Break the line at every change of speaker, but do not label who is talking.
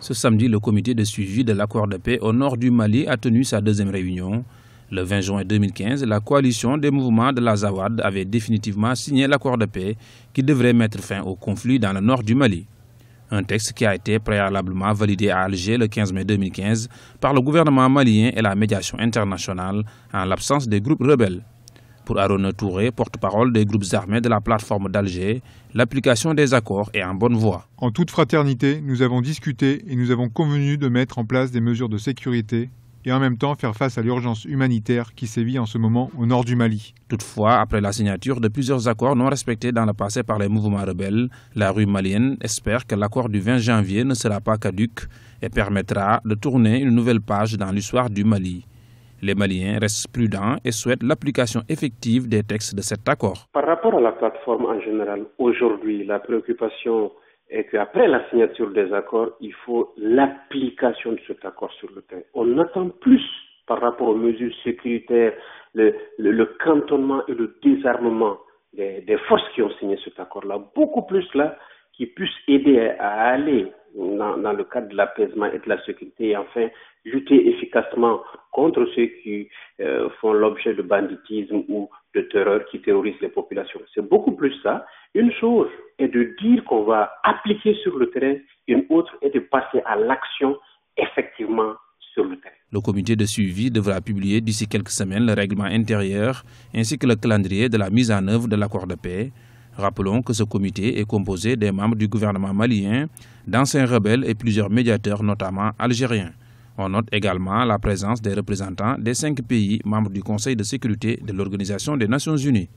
Ce samedi, le comité de suivi de l'accord de paix au nord du Mali a tenu sa deuxième réunion. Le 20 juin 2015, la coalition des mouvements de l'Azawad avait définitivement signé l'accord de paix qui devrait mettre fin au conflit dans le nord du Mali. Un texte qui a été préalablement validé à Alger le 15 mai 2015 par le gouvernement malien et la médiation internationale en l'absence des groupes rebelles. Pour Arona Touré, porte-parole des groupes armés de la plateforme d'Alger, l'application des accords est en bonne voie.
En toute fraternité, nous avons discuté et nous avons convenu de mettre en place des mesures de sécurité et en même temps faire face à l'urgence humanitaire qui sévit en ce moment au nord du Mali.
Toutefois, après la signature de plusieurs accords non respectés dans le passé par les mouvements rebelles, la rue malienne espère que l'accord du 20 janvier ne sera pas caduc et permettra de tourner une nouvelle page dans l'histoire du Mali. Les Maliens restent prudents et souhaitent l'application effective des textes de cet accord.
Par rapport à la plateforme en général, aujourd'hui, la préoccupation est qu'après la signature des accords, il faut l'application de cet accord sur le terrain. On attend plus par rapport aux mesures sécuritaires, le cantonnement et le désarmement des forces qui ont signé cet accord-là, beaucoup plus là, qui puissent aider à aller dans le cadre de l'apaisement et de la sécurité et enfin lutter efficacement contre ceux qui font l'objet de banditisme ou de terreur qui terrorisent les populations. C'est beaucoup plus ça. Une chose est de dire qu'on va appliquer sur le terrain, une autre est de passer à l'action effectivement sur le terrain.
Le comité de suivi devra publier d'ici quelques semaines le règlement intérieur ainsi que le calendrier de la mise en œuvre de l'accord de paix. Rappelons que ce comité est composé des membres du gouvernement malien, d'anciens rebelles et plusieurs médiateurs, notamment algériens. On note également la présence des représentants des 5 pays membres du Conseil de sécurité de l'Organisation des Nations Unies.